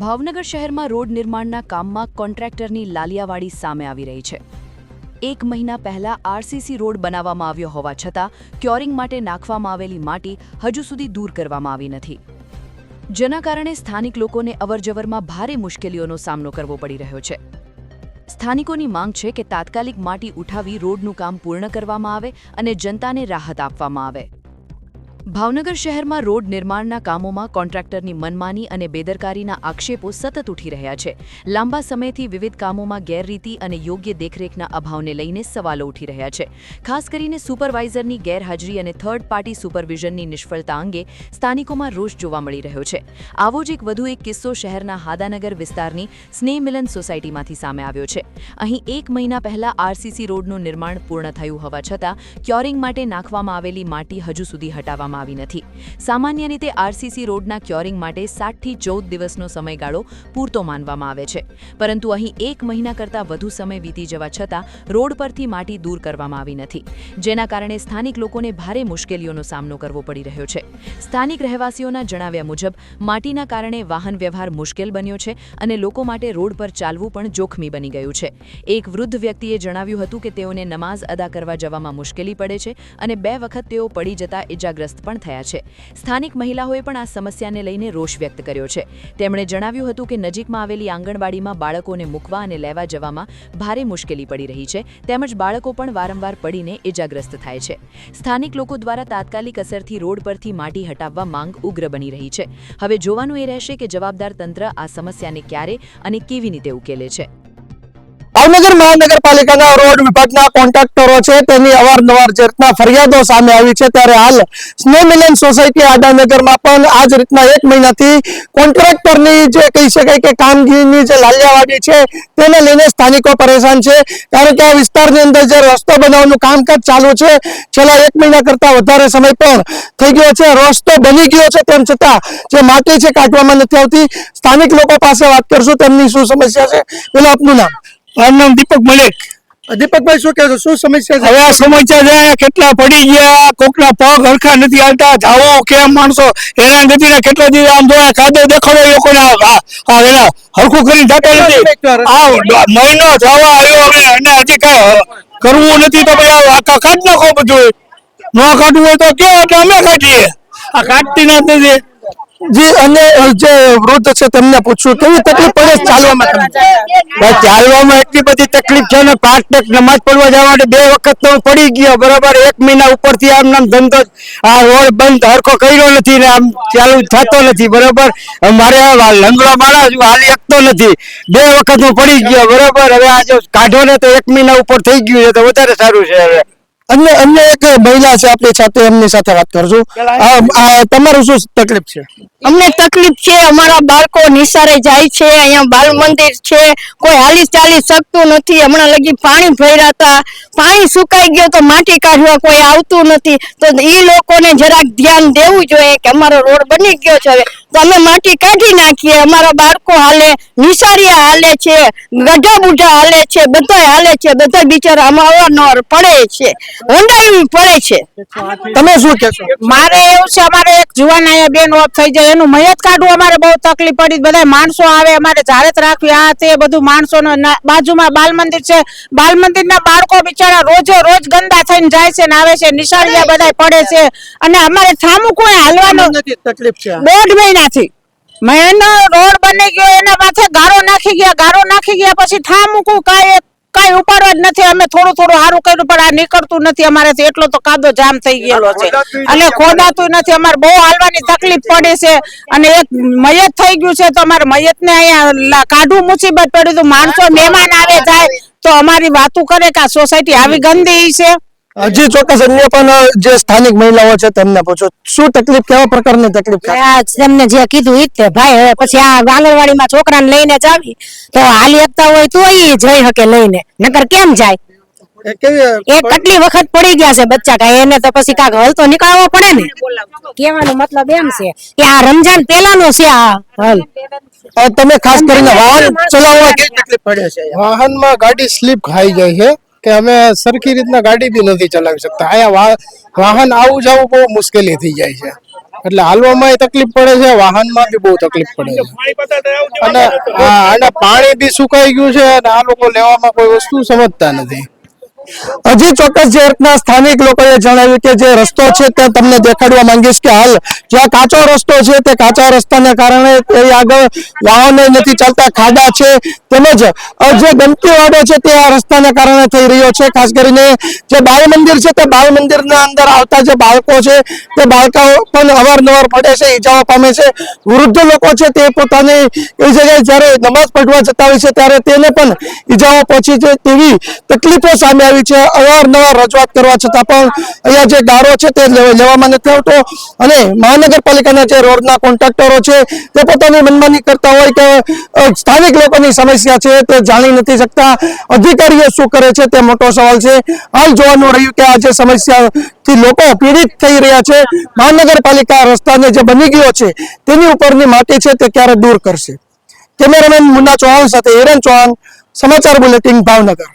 ભાવનગર શહેરમાં રોડ નિર્માણના કામમાં કોન્ટ્રાક્ટરની લાલિયાવાડી સામે આવી રહી છે। 1 મહિના પહેલા આરસીસી રોડ બનાવવામાં આવ્યો હોવા છતાં ક્યોરિંગ માટે નાખવામાં આવેલી માટી હજુ સુધી દૂર કરવામાં આવી નથી, જેના કારણે સ્થાનિક લોકોને અવરજવરમાં ભારે મુશ્કેલીઓનો સામનો કરવો પડી રહ્યો છે। સ્થાનિકોની માંગ છે કે તાત્કાલિક માટી ઉઠાવી રોડનું કામ પૂર્ણ કરવામાં આવે અને જનતાને રાહત આપવામાં આવે। ભાવનગર શહેરમાં રોડ નિર્માણના કામોમાં કોન્ટ્રાક્ટરની મનમાની અને બેદરકારીના આક્ષેપો સતત ઉઠી રહ્યા છે। લાંબા સમયથી વિવિધ કામોમાં ગેરરીતિ અને યોગ્ય દેખરેખના અભાવને લઈને સવાલો ઉઠી રહ્યા છે। ખાસ કરીને સુપરવાઇઝરની ગેરહાજરી અને થર્ડ પાર્ટી સુપરવિઝનની નિષ્ફળતા અંગે સ્થાનિકોમાં રોષ જોવા મળી રહ્યો છે। આવો જ એક વધુ એક કિસ્સો શહેરના હાદાનગર વિસ્તારની સ્નેહ મિલન સોસાયટીમાંથી સામે આવ્યો છે। અહીં 1 મહિના પહેલા આરસીસી રોડનું નિર્માણ પૂર્ણ થયું હોવા છતાં ક્યોરિંગ માટે નાખવામાં આવેલી માટી હજુ સુધી હટાવવામાં આવી નથી। સામાન્ય રીતે આરસીસી રોડના ક્યોરિંગ માટે 7 થી 14 દિવસનો સમયગાળો પૂરતો માનવામાં આવે છે, પરંતુ અહીં 1 મહિના કરતાં વધુ સમય વીતી જવા છતાં રોડ પરથી માટી દૂર કરવામાં આવી નથી, જેના કારણે સ્થાનિક લોકોને ભારે મુશ્કેલીઓનો સામનો કરવો પડી રહ્યો છે। સ્થાનિક રહેવાસીઓના જણાવ્યા મુજબ માટીના કારણે વાહન વ્યવહાર મુશ્કેલ બન્યો છે અને લોકો માટે રોડ પર ચાલવું પણ જોખમી બની ગયું છે। એક વૃદ્ધ વ્યક્તિએ જણાવ્યું હતું કે તેઓને નમાઝ અદા કરવા જવામાં મુશ્કેલી પડે છે અને 2 વખત તેઓ પડી જતા ઇજાગ્રસ્ત પણ થયા છે। સ્થાનિક મહિલાઓએ પણ આ સમસ્યાને લઈને રોષ વ્યક્ત કર્યો છે। તેમણે જણાવ્યું હતું કે નજીકમાં આવેલી આંગણવાડીમાં બાળકોને મૂકવા અને લેવા જવામાં ભારે મુશ્કેલી પડી રહી છે, તેમજ બાળકો પણ વારંવાર પડીને ઇજાગ્રસ્ત થાય છે। સ્થાનિક લોકો દ્વારા તાત્કાલિક અસરથી રોડ પરથી માટી હટાવવા માંગ ઉગ્ર બની રહી છે। હવે જોવાનું એ રહેશે કે જવાબદાર તંત્ર આ સમસ્યાને ક્યારે અને કેવી રીતે ઉકેલે છે। ભાવનગર મહાનગરપાલિકાના રોડ વિભાગના કોન્ટ્રાક્ટરો છે તેની અવારનવાર જે રીતના ફરિયાદો સામે આવી છે, ત્યારે હાલ સ્નેહ મિલન સોસાયટી આડાનગરમાં પણ આ જ રીતના 1 મહિનાથી કોન્ટ્રાક્ટરની જે કહી શકાય કે કામગીરીની જે લાલિયાવાડી છે તેને લઈને સ્થાનિકો પરેશાન છે। કારણ કે આ વિસ્તારની અંદર જે રસ્તો બનાવવાનું કામકાજ ચાલુ છે છેલ્લા 1 મહિના કરતા વધારે સમય પણ થઈ ગયો છે। રસ્તો બની ગયો છે તેમ છતાં જે માટી છે કાઢવામાં નથી આવતી। સ્થાનિક લોકો પાસે વાત કરશું તેમની શું સમસ્યા છે। પેલા આપનું નામ? મારું નામ દીપક મલિક। દીપકભાઈ, શું કહેશો, શું સમસ્યા છે? હવે આ સમસ્યા છે, કેટલા પડી ગયા, કોકના પગ હરખા નથી હાલતા, જાવો કેમ માણસો હેરાન નથી ને કેટલા દિવસ આમ જોયા કાદવ દેખાડો લોકોને એના હરખું કરી થતા નથી। આ મહિનો જવા આવ્યો હવે અને હજી કઈ કરવું નથી તો ભાઈ આ કાઢ નાખો બધું। ન કાઢવું હોય તો કે એટલે અમે કાઢીએ, આ કાઢતી નથી। જી, અને જે વૃદ્ધ છે તેમને પૂછ્યું કેવી તકલીફ પડે ચાલવામાં? ચાલવામાં એટલી બધી તકલીફ છે ને, 5 ટક નમાજ પડવા જવા માટે 2 વખત તો પડી ગયો બરાબર। 1 મહિના ઉપરથી આમ નામ ધંધો આ રોડ બંધ હરખો કર્યો નથી ને આમ ચાલુ થતો નથી બરાબર। મારે લંગડો માણસ હાલી શકતો નથી, 2 વખત હું પડી ગયો બરાબર। હવે આ જો કાઢો ને તો 1 મહિના ઉપર થઈ ગયું છે તો વધારે સારું છે। હવે અન્ય એક મહિલા છે આપણી સાથે, એમની સાથે વાત કરશું। તમારું શું તકલીફ છે? અમને તકલીફ છે, અમારા બાળકો નિશાળે જાય છે, અહીંયા બાલ મંદિર છે, કોઈ હાલી ચાલી શકતું નથી। હમણાં લગી પાણી ભર્યા હતા, પાણી સુકાઈ ગયો તો માટી કાઢવા કોઈ આવતું નથી, તો એ લોકોને જરાક ધ્યાન દેવું જોઈએ કે અમારો રોડ બની ગયો છે હવે તો અમે માટી કાઢી નાખીએ। અમારા બાળકો હાલે, નિશાળિયા હાલે છે, ગઢા બુઢા હાલે છે, બધા હાલે છે, બધા બિચારા અવારનવાર પડે છે, ઊંડાઈ પડે છે। તમે શું કહેશો? મારે એવું છે, અમારે એક જુવાન અહીંયા બેન ઓફ થઈ જાય એનું મયત કાઢવું અમારે બહુ તકલીફ પડી। બધા માણસો આવે, અમારે જાહેરાત રાખવી આ તે બધું માણસોનો બાજુમાં બાલ મંદિર છે, બાલ મંદિરના બાળકો બિચારા રોજે રોજ ગંદા થઈને જાય છે ને આવે છે, નિશાળિયા બધા પડે છે અને અમારે થામું કોઈ હાલવાનું તકલીફ છે 1.5 મહિનાથી। મહિનો રોડ બની ગયો એના માથે ગારો નાખી ગયા પછી થામું કઈ ઉપાડવા જ નથી। અમે થોડું સારું કર્યું પણ આ નીકળતું નથી અમારેથી, એટલો તો કાદો જામ થઈ ગયેલો છે અને ખોદાતું નથી। અમારે બહુ હાલવાની તકલીફ પડે છે અને એક મયત થઈ ગયું છે તો અમારે મયતને અહીંયા કાઢવું મુસીબત પડ્યું હતું। માણસો મહેમાન આવે જાય તો અમારી વાતું કરે કે આ સોસાયટી આવી ગંદી છે। હજી ચોક્કસ અન્ય પણ જે સ્થાનિક મહિલાઓ છે તેમને પૂછો શું તકલીફ, કેવા પ્રકારની તકલીફ? તમને જે કીધું ઈ જ ભાઈ, હવે પછી આ આંગણવાડીમાં છોકરાને લઈને જાવી તો હાલી શકતા હોય તો ઈ જઈ શકે લઈને, નકર કેમ જાય? કેટલી વખત પડી ગયા છે બચ્ચા, કાંઈ એને તો પછી કાંક હલ તો નીકળવો પડે ને। કહેવાનો મતલબ એમ છે કે આ રમજાન પહેલાનો છે આ હલ। તમે ખાસ કરીને વાહન ચલાવવા કેવી તકલીફ પડે છે? વાહનમાં ગાડી સ્લીપ ખાઈ જાય છે કે અમે સરખી રીતના ગાડી બી નથી ચલાવી શકતા। અહીંયા વાહન આવું જવું બહુ મુશ્કેલી થઈ જાય છે। એટલે હાલવામાં તકલીફ પડે છે, વાહનમાં બી બહુ તકલીફ પડે છે અને પાણી બી સુકાઈ ગયું છે અને આ લોકો લેવામાં કોઈ વસ્તુ સમજતા નથી. હજી ચોક્કસ જે રીતના સ્થાનિક લોકોએ જણાવ્યું કે જે રસ્તો છે તે તમને દેખાડવા માંગીશ કે હાલ જ્યાં કાચો રસ્તો છે તે કાચા રસ્તાને કારણે તે આગળ વાહનો નથી ચાલતા, ખાડા છે, તેમજ જે ગંદકી વાળો છે તે આ રસ્તાને કારણે થઈ રહ્યો છે. ખાસ કરીને જે બાળ મંદિર છે તે બાળ મંદિરના અંદર આવતા જે બાળકો છે તે બાળકો પણ અવારનવાર પડે છે, ઈજાઓ પામે છે. વૃદ્ધ લોકો છે તે પોતાની એ જગ્યાએ જ્યારે નમાઝ પઢવા જતા હોય છે ત્યારે તેને પણ ઈજાઓ પહોંચી છે તેવી તકલીફો સામે આવી છે. અવારનવાર રજૂઆત કરવા છતાં પણ અહીંયા જે ગારો છે તે લેવામાં નથી આવતો અને મહાનગરપાલિકાના જે રોડના કોન્ટ્રાક્ટરો છે તે પોતાની મનમાની કરતા હોય કે સ્થાનિક લોકોની સમસ્યા છે તે જાણી નથી શકતા. અધિકારીઓ શું કરે છે તે મોટો સવાલ છે. હાલ જોવાનું રહ્યું કે આ જે સમસ્યાથી લોકો પીડિત થઈ રહ્યા છે, મહાનગરપાલિકા રસ્તાને જે બની ગયો છે તેની ઉપરની માટી છે તે ક્યારે દૂર કરશે. કેમેરામેન મુન્ના ચૌહાણ સાથે હિરેન ચૌહાણ, સમાચાર બુલેટિન ભાવનગર.